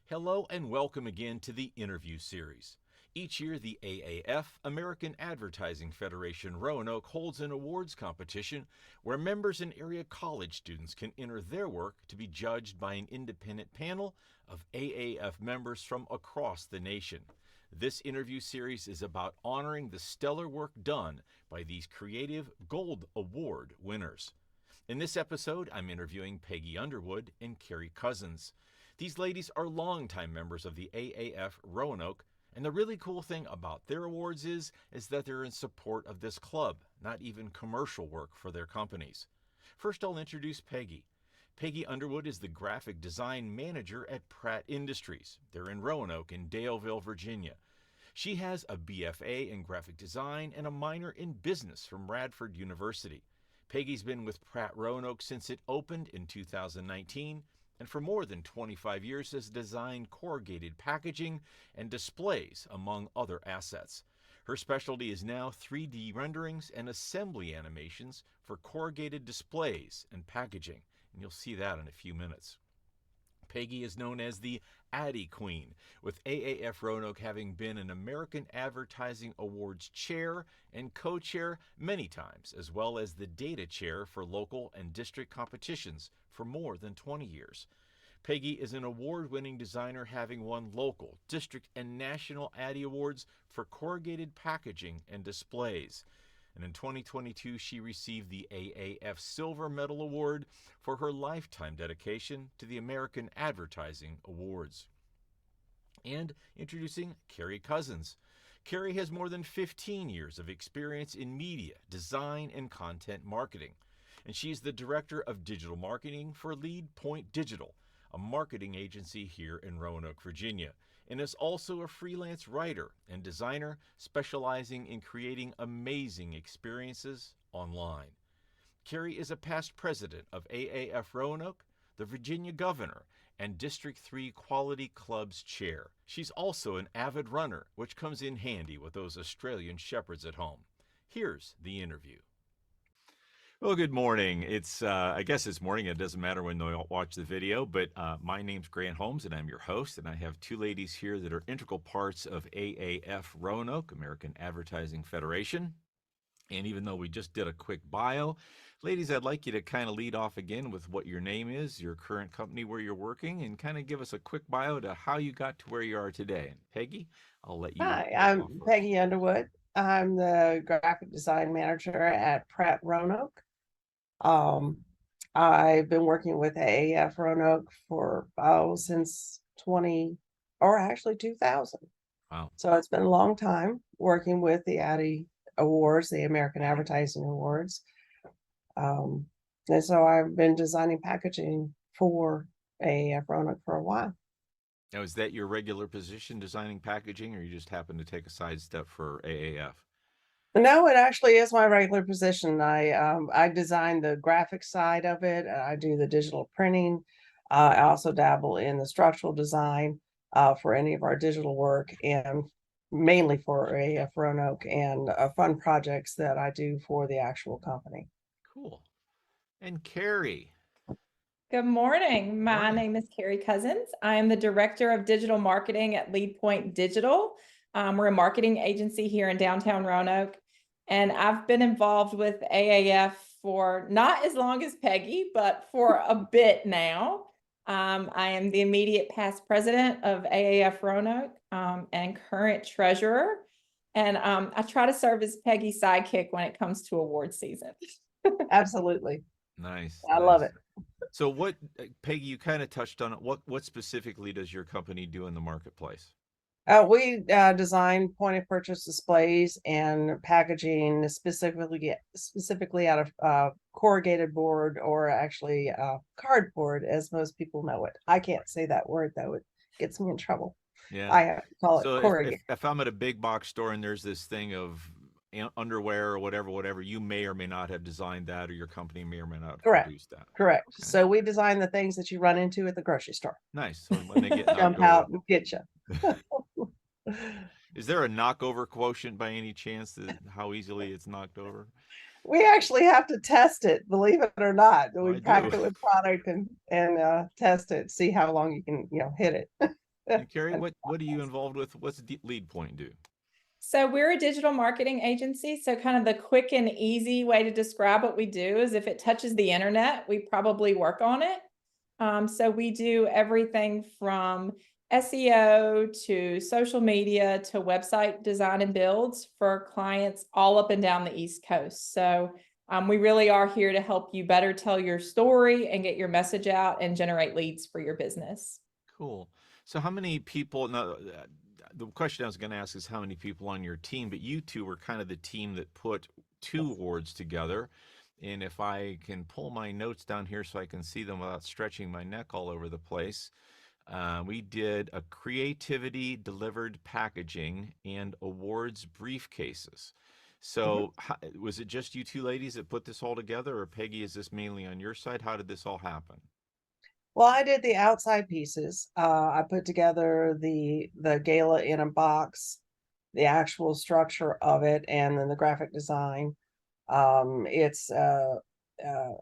Hello and welcome again to the interview series. Each year, the AAF, American Advertising Federation Roanoke, holds an awards competition where members and area college students can enter their work to be judged by an independent panel of AAF members from across the nation. This interview series is about honoring the stellar work done by these creative Gold Award winners. In this episode, I'm interviewing Peggy Underwood and Carrie Cousins. These ladies are longtime members of the AAF Roanoke, and the really cool thing about their awards is that they're in support of this club, not even commercial work for their companies. First, I'll introduce Peggy. Peggy Underwood is the graphic design manager at Pratt Industries. They're in Roanoke in Daleville, Virginia. She has a BFA in graphic design and a minor in business from Radford University. Peggy's been with Pratt Roanoke since it opened in 2019, and for more than 25 years has designed corrugated packaging and displays, among other assets. Her specialty is now 3D renderings and assembly animations for corrugated displays and packaging, and you'll see that in a few minutes. Peggy is known as the Addy Queen, with AAF Roanoke having been an American Advertising Awards chair and co-chair many times, as well as the data chair for local and district competitions for more than 20 years. Peggy is an award-winning designer having won local, district, and national Addy Awards for corrugated packaging and displays. And in 2022, she received the AAF Silver Medal Award for her lifetime dedication to the American Advertising Awards. And introducing Carrie Cousins. Carrie has more than 15 years of experience in media, design, and content marketing. And she's the Director of Digital Marketing for Lead Point Digital, a marketing agency here in Roanoke, Virginia, and is also a freelance writer and designer specializing in creating amazing experiences online. Carrie is a past president of AAF Roanoke, the Virginia Governor, and District 3 Quality Club's chair. She's also an avid runner, which comes in handy with those Australian shepherds at home. Here's the interview. Well, good morning. I guess it's morning. It doesn't matter when you watch the video, but my name's Grant Holmes, and I'm your host. And I have two ladies here that are integral parts of AAF Roanoke, American Advertising Federation. And even though we just did a quick bio, ladies, I'd like you to kind of lead off again with what your name is, your current company where you're working, and kind of give us a quick bio to how you got to where you are today. And Peggy, I'll let you. Hi, I'm Peggy Underwood. I'm the graphic design manager at Pratt Roanoke. I've been working with AAF Roanoke for since 2000. Wow. So it's been a long time working with the Addy Awards, the American Advertising Awards. And so I've been designing packaging for AAF Roanoke for a while. Now, is that your regular position, designing packaging, or you just happen to take a sidestep for AAF? No, it actually is my regular position. I design the graphic side of it. I do the digital printing. I also dabble in the structural design for any of our digital work, and mainly for AAF Roanoke and fun projects that I do for the actual company. Cool. And Carrie. Good morning. My name is Carrie Cousins. I am the Director of Digital Marketing at Lead Point Digital. We're a marketing agency here in downtown Roanoke, and I've been involved with AAF for not as long as Peggy, but for a bit now. I am the immediate past president of AAF Roanoke and current treasurer, and I try to serve as Peggy's sidekick when it comes to award season. Absolutely. Nice. I love it. So what, Peggy, you kind of touched on it. What specifically does your company do in the marketplace? We design point of purchase displays and packaging specifically out of corrugated board, or actually cardboard, as most people know it. I can't say that word though; it gets me in trouble. Yeah, I have to call it corrugated. If I'm at a big box store and there's this thing of underwear or whatever, you may or may not have designed that, or your company may or may not have produced that. Correct. Okay. So we design the things that you run into at the grocery store. Nice. So when they get jump out and get you. Is there a knockover quotient by any chance, that how easily it's knocked over? We actually have to test it, believe it or not. We pack it with product and test it, see how long you can hit it. And Carrie, what are you involved with? What's Lead Point do? So we're a digital marketing agency. So kind of the quick and easy way to describe what we do is if it touches the internet, we probably work on it. So we do everything from SEO to social media to website design and builds for clients all up and down the East Coast. So we really are here to help you better tell your story and get your message out and generate leads for your business. Cool. So how many people, now, the question I was going to ask is how many people on your team, but you two were kind of the team that put two awards together. And if I can pull my notes down here so I can see them without stretching my neck all over the place, we did a creativity delivered packaging and awards briefcases. So was it just you two ladies that put this all together, or Peggy, is this mainly on your side? How did this all happen? Well, I did the outside pieces. I put together the gala in a box, the actual structure of it, and then the graphic design. It's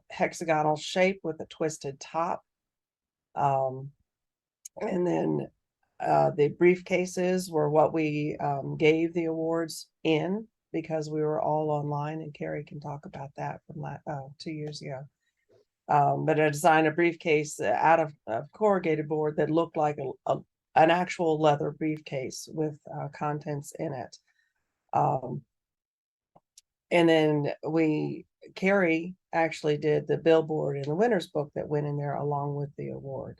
hexagonal shape with a twisted top. And then the briefcases were what we gave the awards in because we were all online, and Carrie can talk about that from 2 years ago. But I designed a briefcase out of corrugated board that looked like an actual leather briefcase with contents in it. And then Carrie actually did the billboard in the winner's book that went in there along with the award.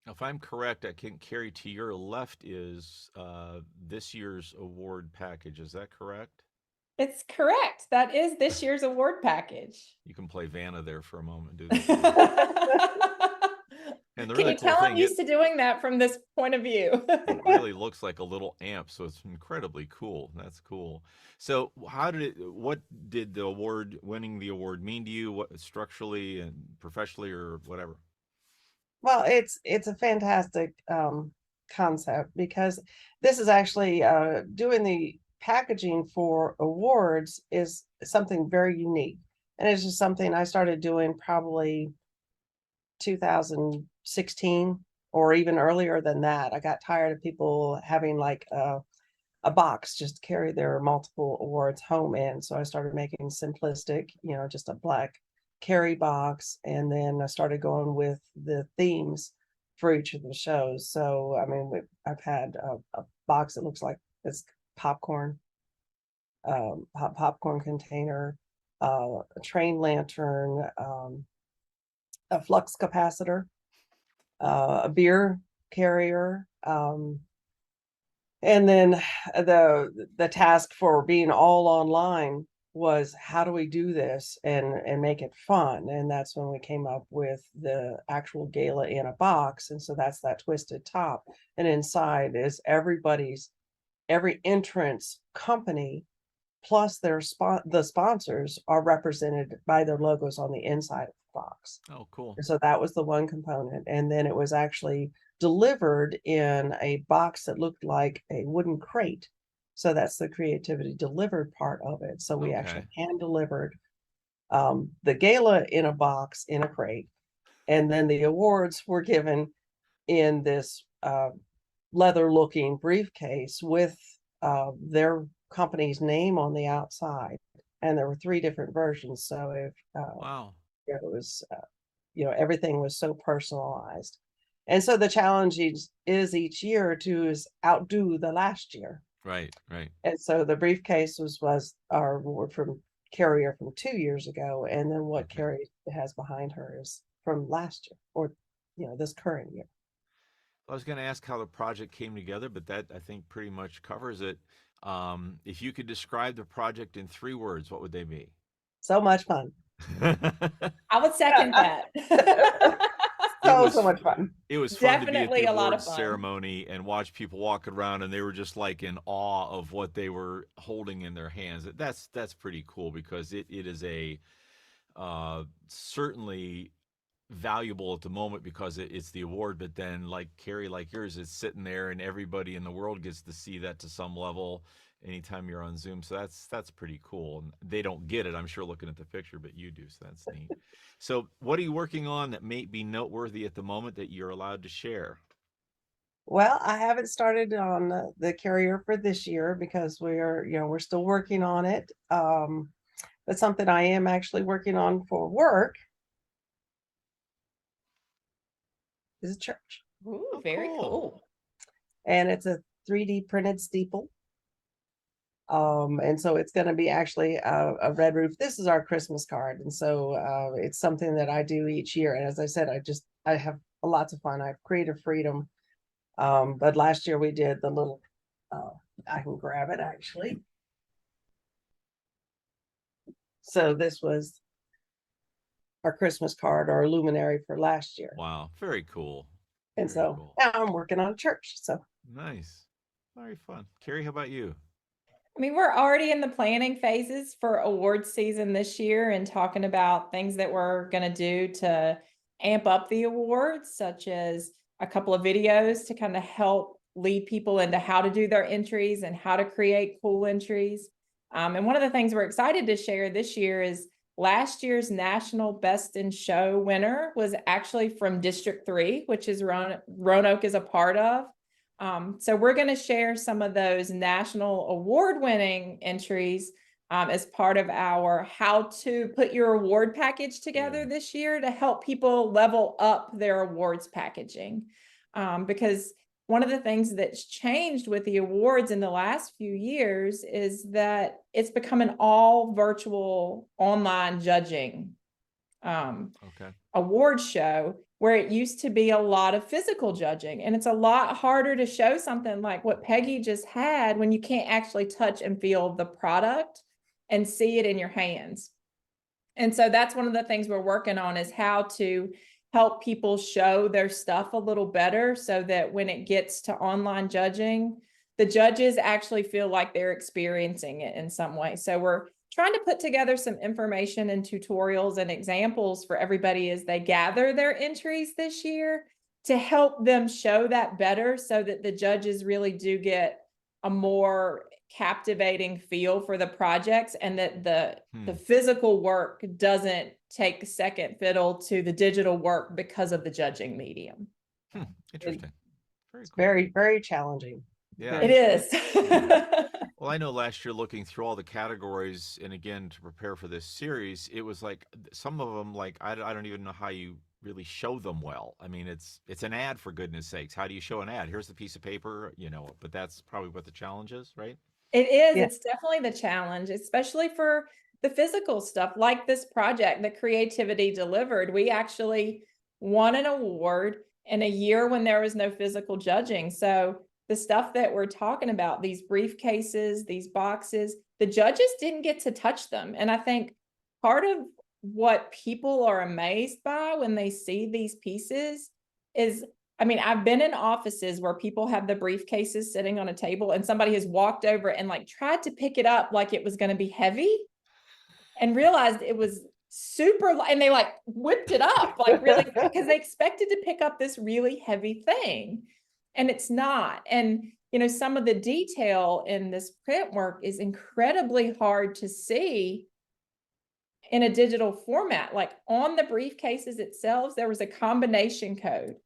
If I'm correct, I can Carrie, to your left is this year's award package. Is that correct? It's correct. That is this year's award package. You can play Vanna there for a moment. Do Can that. And the really you cool tell I'm thing, used to doing that from this point of view? it really looks like a little amp, so it's incredibly cool. That's cool. So what did winning the award mean to you? What structurally and professionally or whatever? Well, it's a fantastic concept because this is actually doing the packaging for awards is something very unique. And it's just something I started doing probably 2016 or even earlier than that. I got tired of people having like a box just to carry their multiple awards home in. So I started making simplistic, just a black carry box. And then I started going with the themes for each of the shows. So, I mean, I've had a box that looks like it's popcorn, popcorn container, a train lantern, a flux capacitor, a beer carrier, and then the task for being all online was how do we do this and make it fun? And that's when we came up with the actual gala in a box. And so that's that twisted top. And inside is every entrance company plus the sponsors are represented by their logos on the inside of the box. Oh, cool. And so that was the one component. And then it was actually delivered in a box that looked like a wooden crate. So that's the creativity delivered part of it. So we actually hand delivered the gala in a box in a crate. And then the awards were given in this leather looking briefcase with their company's name on the outside. And there were 3 different versions. So if Wow. it was everything was so personalized. And so the challenge is each year to outdo the last year. Right, right. And so the briefcase was our award from Carrier from 2 years ago. And then what Carrie has behind her is from last year or, this current year. I was going to ask how the project came together, but that I think pretty much covers it. If you could describe the project in 3 words, what would they be? So much fun. I would second that. So much fun. It was fun Definitely to be at a the lot of awards fun. ceremony and watch people walking around, and they were just like in awe of what they were holding in their hands. That's pretty cool because it is a certainly valuable at the moment because it's the award, but then like Carrie, like yours, it's sitting there and everybody in the world gets to see that to some level anytime you're on Zoom. So that's pretty cool. And they don't get it, I'm sure, looking at the picture, but you do. So that's neat. So what are you working on that may be noteworthy at the moment that you're allowed to share? Well, I haven't started on the carrier for this year because we're still working on it. But something I am actually working on for work is a church. Ooh, Oh, very cool. cool. And it's a 3D printed steeple. And so it's going to be actually a red roof. This is our Christmas card. And so it's something that I do each year. And as I said, I have lots of fun. I have creative freedom. But last year we did the little, I can grab it actually. So this was our Christmas card or luminary for last year. Wow, very cool. And Very so cool. now I'm working on a church. So Nice. Very fun. Carrie, how about you? I mean, we're already in the planning phases for awards season this year and talking about things that we're going to do to amp up the awards, such as a couple of videos to kind of help lead people into how to do their entries and how to create cool entries. And one of the things we're excited to share this year is last year's National Best in Show winner was actually from District 3, which is Roanoke is a part of. So we're going to share some of those national award-winning entries as part of our how to put your award package together this year to help people level up their awards packaging. Because one of the things that's changed with the awards in the last few years is that it's become an all virtual online judging award show, where it used to be a lot of physical judging. And it's a lot harder to show something like what Peggy just had when you can't actually touch and feel the product and see it in your hands. And so that's one of the things we're working on, is how to help people show their stuff a little better so that when it gets to online judging, the judges actually feel like they're experiencing it in some way. So we're trying to put together some information and tutorials and examples for everybody as they gather their entries this year to help them show that better so that the judges really do get a more captivating feel for the projects, and that the physical work doesn't take second fiddle to the digital work because of the judging medium. Interesting. Very it's cool. very, very challenging. Yeah. It is. Well, I know last year looking through all the categories, and again to prepare for this series, it was like some of them, like I don't even know how you really show them well. I mean, it's an ad, for goodness sakes. How do you show an ad? Here's the piece of paper, but that's probably what the challenge is, right? It is. Yeah. It's definitely the challenge, especially for the physical stuff like this project, the Creativity Delivered. We actually won an award in a year when there was no physical judging. So the stuff that we're talking about, these briefcases, these boxes, the judges didn't get to touch them. And I think part of what people are amazed by when they see these pieces is, I mean, I've been in offices where people have the briefcases sitting on a table and somebody has walked over and like tried to pick it up like it was going to be heavy and realized it was super, and they like whipped it up like really, because they expected to pick up this really heavy thing and it's not. And some of the detail in this print work is incredibly hard to see in a digital format. Like on the briefcases itself, there was a combination code.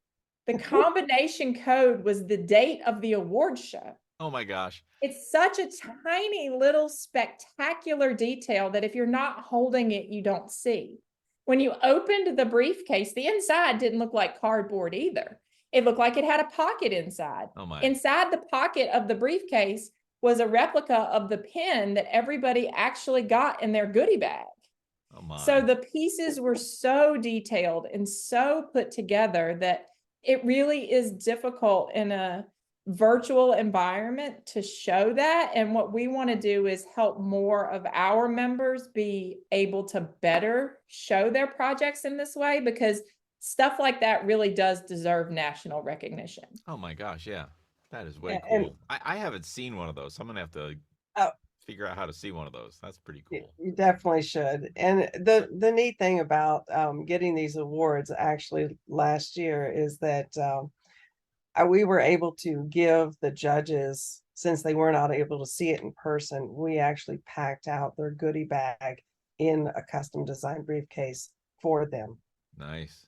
The combination code was the date of the award show. Oh my gosh. It's such a tiny little spectacular detail that if you're not holding it, you don't see. When you opened the briefcase, the inside didn't look like cardboard either. It looked like it had a pocket inside. Oh my. Inside the pocket of the briefcase was a replica of the pen that everybody actually got in their goodie bag. Oh my. So the pieces were so detailed and so put together that it really is difficult in a virtual environment to show that. And what we want to do is help more of our members be able to better show their projects in this way, because stuff like that really does deserve national recognition. Oh my gosh, yeah. That is way And- cool. I haven't seen one of those. So I'm gonna have to figure out how to see one of those. That's pretty cool. You definitely should. And the neat thing about getting these awards actually last year is that we were able to give the judges, since they were not able to see it in person, we actually packed out their goodie bag in a custom designed briefcase for them. Nice.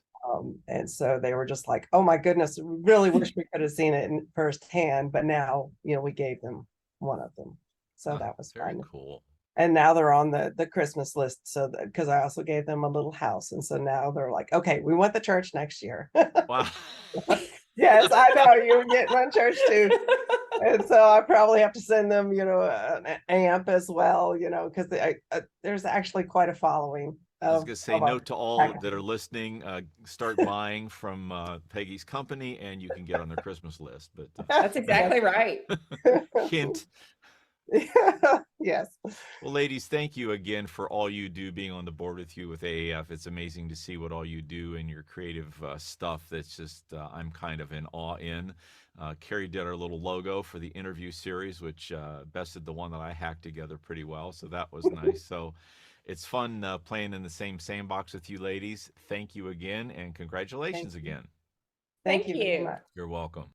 And so they were just like, oh my goodness, we really wish we could have seen it in firsthand, but now, we gave them one of them. So that was very fun. cool. And now they're on the Christmas list. So because I also gave them a little house. And so now they're like, okay, we want the church next year. Wow. Yes, I know you get one church too. And so I probably have to send them, an amp as well, because there's actually quite a following. I was going to say, of our note to all that are listening, start buying from Peggy's company and you can get on their Christmas list. But That's exactly right. hint. Yes. Well, ladies, thank you again for all you do, being on the board with you with AAF. It's amazing to see what all you do and your creative stuff. That's just, I'm kind of in awe in. Carrie did our little logo for the interview series, which bested the one that I hacked together pretty well. So that was nice. So it's fun playing in the same sandbox with you ladies. Thank you again, and congratulations again. Thank you very you. much. You're welcome.